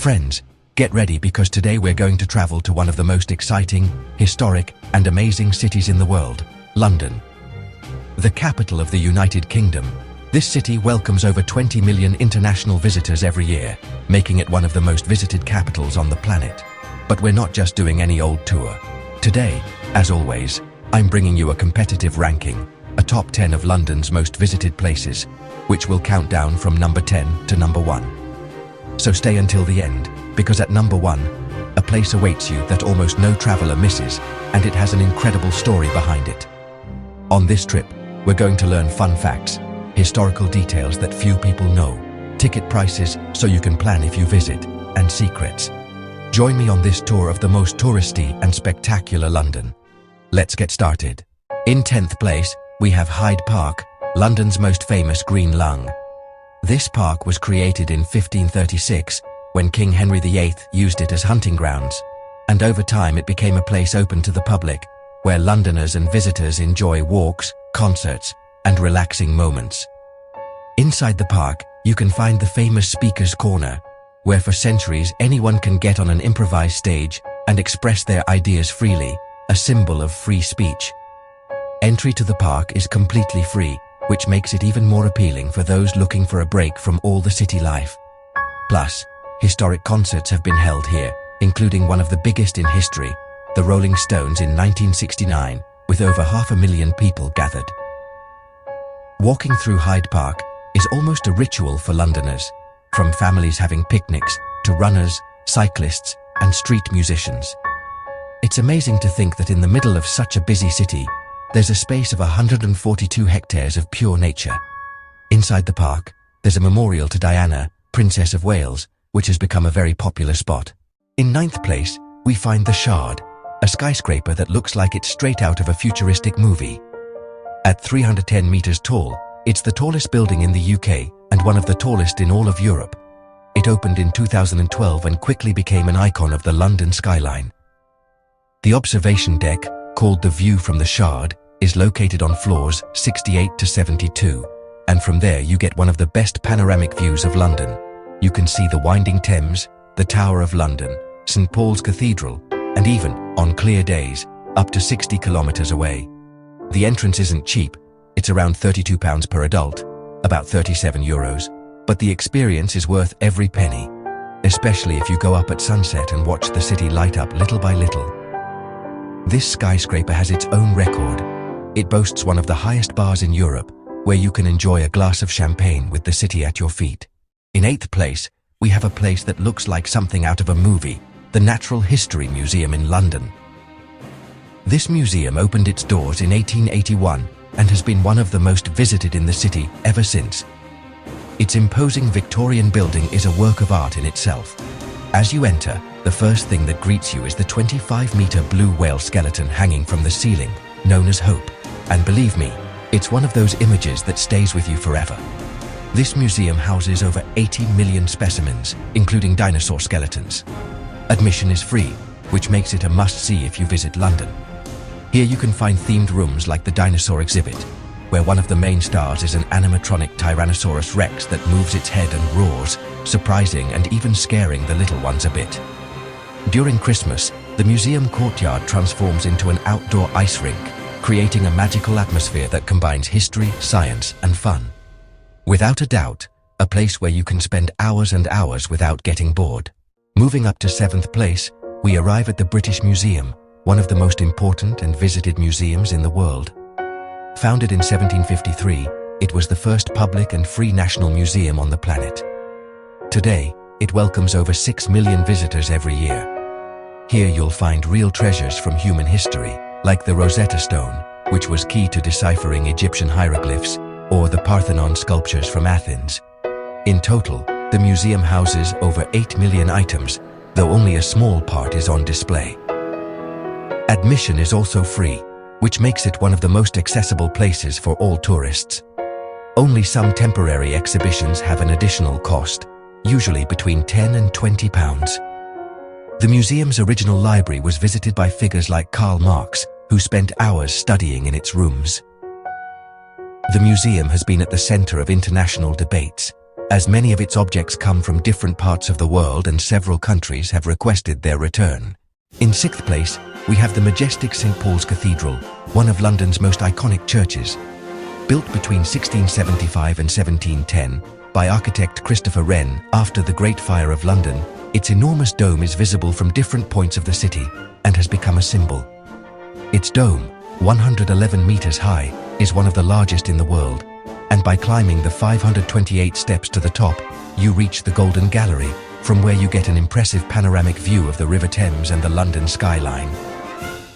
Friends, get ready because today we're going to travel to one of the most exciting, historic, and amazing cities in the world, London. The capital of the United Kingdom, this city welcomes over 20 million international visitors every year, making it one of the most visited capitals on the planet. But we're not just doing any old tour. Today, as always, I'm bringing you a competitive ranking, a top 10 of London's most visited places, which will count down from number 10 to number 1. So stay until the end, because at number 1, a place awaits you that almost no traveler misses, and it has an incredible story behind it. On this trip, we're going to learn fun facts, historical details that few people know, ticket prices so you can plan if you visit, and secrets. Join me on this tour of the most touristy and spectacular London. Let's get started. In 10th place, we have Hyde Park, London's most famous green lung. This park was created in 1536 when King Henry VIII used it as hunting grounds, and over time it became a place open to the public, where Londoners and visitors enjoy walks, concerts, and relaxing moments. Inside the park, you can find the famous Speaker's Corner, where for centuries anyone can get on an improvised stage and express their ideas freely, a symbol of free speech. Entry to the park is completely free, which makes it even more appealing for those looking for a break from all the city life. Plus, historic concerts have been held here, including one of the biggest in history, the Rolling Stones in 1969, with over 500,000 people gathered. Walking through Hyde Park is almost a ritual for Londoners, from families having picnics to runners, cyclists, and street musicians. It's amazing to think that in the middle of such a busy city, there's a space of 142 hectares of pure nature. Inside the park, there's a memorial to Diana, Princess of Wales, which has become a very popular spot. In 9th place, we find the Shard, a skyscraper that looks like it's straight out of a futuristic movie. At 310 meters tall, it's the tallest building in the UK and one of the tallest in all of Europe. It opened in 2012 and quickly became an icon of the London skyline. The observation deck, called the View from the Shard, is located on floors 68 to 72, and from there you get one of the best panoramic views of London. You can see the winding Thames, the Tower of London, St. Paul's Cathedral, and even, on clear days, up to 60 kilometers away. The entrance isn't cheap, it's around £32 per adult, about €37, but the experience is worth every penny, especially if you go up at sunset and watch the city light up little by little. This skyscraper has its own record. It boasts one of the highest bars in Europe, where you can enjoy a glass of champagne with the city at your feet. In 8th place, we have a place that looks like something out of a movie, the Natural History Museum in London. This museum opened its doors in 1881 and has been one of the most visited in the city ever since. Its imposing Victorian building is a work of art in itself. As you enter, the first thing that greets you is the 25-meter blue whale skeleton hanging from the ceiling, known as Hope. And believe me, it's one of those images that stays with you forever. This museum houses over 80 million specimens, including dinosaur skeletons. Admission is free, which makes it a must-see if you visit London. Here you can find themed rooms like the dinosaur exhibit, where one of the main stars is an animatronic Tyrannosaurus Rex that moves its head and roars, surprising and even scaring the little ones a bit. During Christmas, the museum courtyard transforms into an outdoor ice rink, creating a magical atmosphere that combines history, science, and fun. Without a doubt, a place where you can spend hours and hours without getting bored. Moving up to 7th place, we arrive at the British Museum, one of the most important and visited museums in the world. Founded in 1753, it was the first public and free national museum on the planet. Today, it welcomes over 6 million visitors every year. Here you'll find real treasures from human history, like the Rosetta Stone, which was key to deciphering Egyptian hieroglyphs, or the Parthenon sculptures from Athens. In total, the museum houses over 8 million items, though only a small part is on display. Admission is also free, which makes it one of the most accessible places for all tourists. Only some temporary exhibitions have an additional cost, usually between £10 and £20. The museum's original library was visited by figures like Karl Marx, who spent hours studying in its rooms. The museum has been at the center of international debates, as many of its objects come from different parts of the world and several countries have requested their return. In sixth place, we have the majestic St. Paul's Cathedral, one of London's most iconic churches. Built between 1675 and 1710 by architect Christopher Wren after the Great Fire of London, its enormous dome is visible from different points of the city and has become a symbol. Its dome, 111 meters high, is one of the largest in the world, and by climbing the 528 steps to the top, you reach the Golden Gallery, from where you get an impressive panoramic view of the River Thames and the London skyline.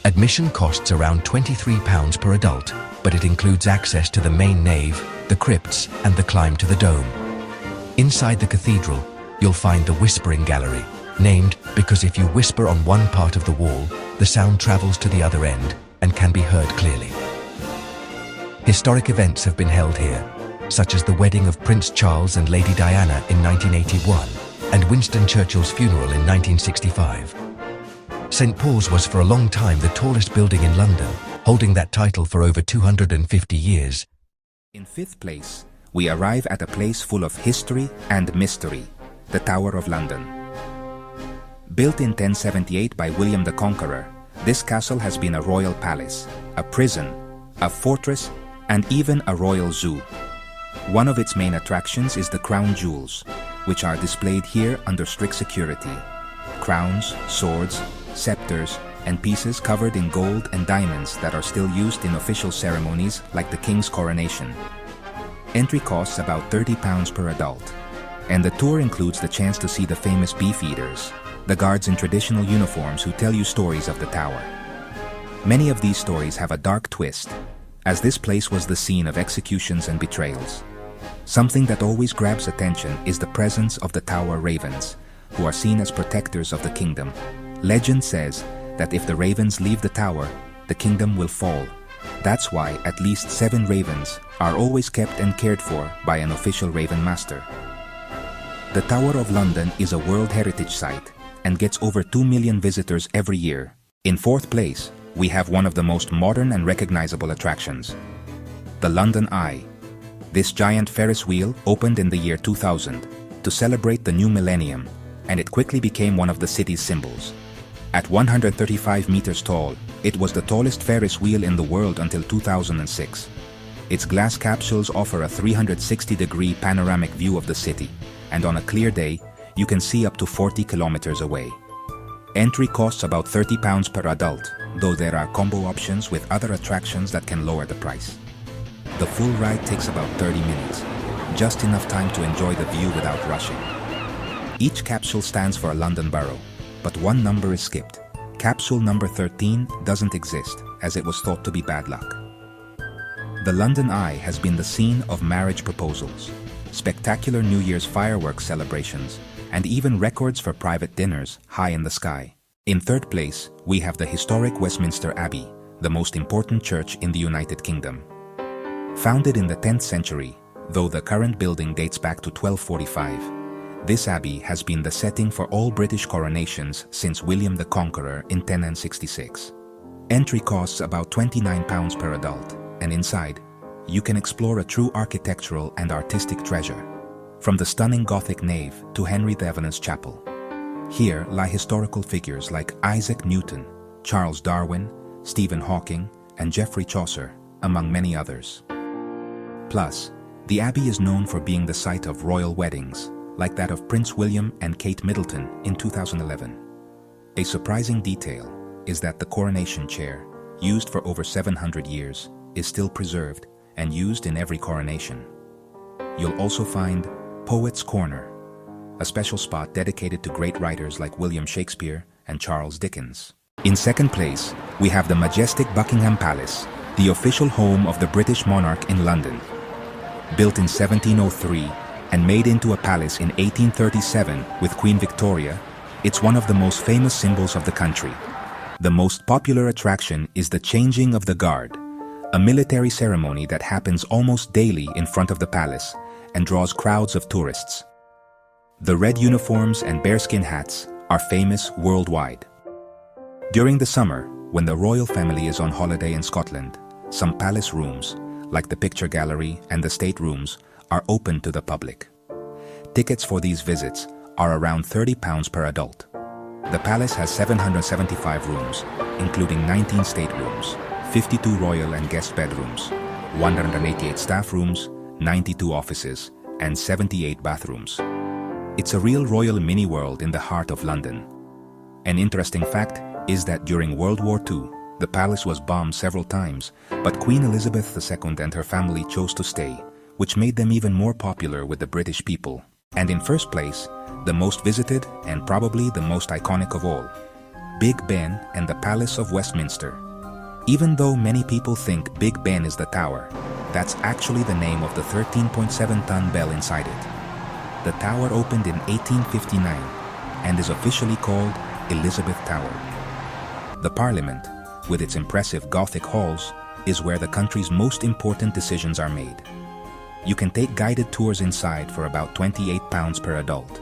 Admission costs around £23 per adult, but it includes access to the main nave, the crypts, and the climb to the dome. Inside the cathedral, you'll find the Whispering Gallery, named because if you whisper on one part of the wall, the sound travels to the other end and can be heard clearly. Historic events have been held here, such as the wedding of Prince Charles and Lady Diana in 1981 and Winston Churchill's funeral in 1965. St. Paul's was for a long time the tallest building in London, holding that title for over 250 years. In fifth place, we arrive at a place full of history and mystery, the Tower of London. Built in 1078 by William the Conqueror, this castle has been a royal palace, a prison, a fortress, and even a royal zoo. One of its main attractions is the crown jewels, which are displayed here under strict security. Crowns, swords, scepters, and pieces covered in gold and diamonds that are still used in official ceremonies like the King's coronation. Entry costs about £30 per adult, and the tour includes the chance to see the famous Beefeaters, the guards in traditional uniforms who tell you stories of the tower. Many of these stories have a dark twist, as this place was the scene of executions and betrayals. Something that always grabs attention is the presence of the Tower Ravens, who are seen as protectors of the kingdom. Legend says that if the ravens leave the tower, the kingdom will fall. That's why at least 7 ravens are always kept and cared for by an official raven master. The Tower of London is a World Heritage Site and gets over 2 million visitors every year. In fourth place, we have one of the most modern and recognizable attractions, the LondonEye. This giant Ferris wheel opened in the year 2000 to celebrate the new millennium, and it quickly became one of the city's symbols. At 135 meters tall, it was the tallest Ferris wheel in the world until 2006. Its glass capsules offer a 360-degree panoramic view of the city, and on a clear day, you can see up to 40 kilometers away. Entry costs about £30 per adult, though there are combo options with other attractions that can lower the price. The full ride takes about 30 minutes, just enough time to enjoy the view without rushing. Each capsule stands for a London borough, but one number is skipped. Capsule number 13 doesn't exist, as it was thought to be bad luck. The LondonEye has been the scene of marriage proposals, spectacular New Year's fireworks celebrations, and even records for private dinners high in the sky. In third place, we have the historic Westminster Abbey, the most important church in the United Kingdom. Founded in the 10th century, though the current building dates back to 1245, this abbey has been the setting for all British coronations since William the Conqueror in 1066. Entry costs about £29 per adult, and inside, you can explore a true architectural and artistic treasure, from the stunning Gothic nave to Henry VII's chapel. Here lie historical figures like Isaac Newton, Charles Darwin, Stephen Hawking, and Geoffrey Chaucer, among many others. Plus, the abbey is known for being the site of royal weddings, like that of Prince William and Kate Middleton in 2011. A surprising detail is that the coronation chair, used for over 700 years, is still preserved and used in every coronation. You'll also find Poets' Corner, a special spot dedicated to great writers like William Shakespeare and Charles Dickens. In second place, we have the majestic Buckingham Palace, the official home of the British monarch in London. Built in 1703 and made into a palace in 1837 with Queen Victoria, it's one of the most famous symbols of the country. The most popular attraction is the changing of the guard, a military ceremony that happens almost daily in front of the palace and draws crowds of tourists. The red uniforms and bearskin hats are famous worldwide. During the summer, when the royal family is on holiday in Scotland, some palace rooms, like the picture gallery and the state rooms, are open to the public. Tickets for these visits are around £30 per adult. The palace has 775 rooms, including 19 staterooms, 52 royal and guest bedrooms, 188 staff rooms, 92 offices, and 78 bathrooms. It's a real royal mini-world in the heart of London. An interesting fact is that during World War II, the palace was bombed several times, but Queen Elizabeth II and her family chose to stay, which made them even more popular with the British people. And in first place, the most visited and probably the most iconic of all, Big Ben and the Palace of Westminster. Even though many people think Big Ben is the tower, that's actually the name of the 13.7-ton bell inside it. The tower opened in 1859 and is officially called Elizabeth Tower. The Parliament, with its impressive Gothic halls, is where the country's most important decisions are made. You can take guided tours inside for about £28 per adult,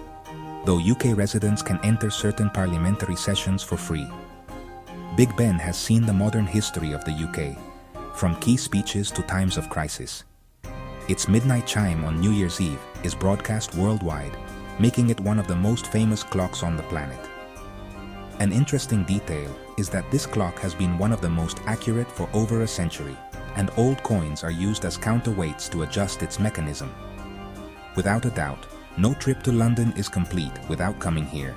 though UK residents can enter certain parliamentary sessions for free. Big Ben has seen the modern history of the UK, from key speeches to times of crisis. Its midnight chime on New Year's Eve is broadcast worldwide, making it one of the most famous clocks on the planet. An interesting detail is that this clock has been one of the most accurate for over a century, and old coins are used as counterweights to adjust its mechanism. Without a doubt, no trip to London is complete without coming here,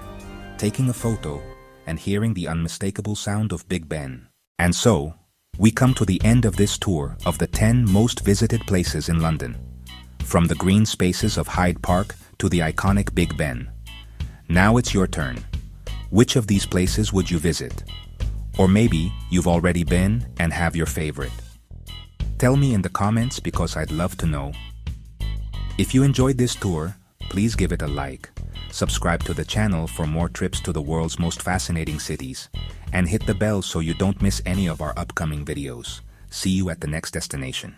taking a photo, and hearing the unmistakable sound of Big Ben. And so, we come to the end of this tour of the 10 most visited places in London, from the green spaces of Hyde Park to the iconic Big Ben. Now it's your turn. Which of these places would you visit? Or maybe you've already been and have your favorite. Tell me in the comments because I'd love to know. If you enjoyed this tour, please give it a like, subscribe to the channel for more trips to the world's most fascinating cities, and hit the bell so you don't miss any of our upcoming videos. See you at the next destination.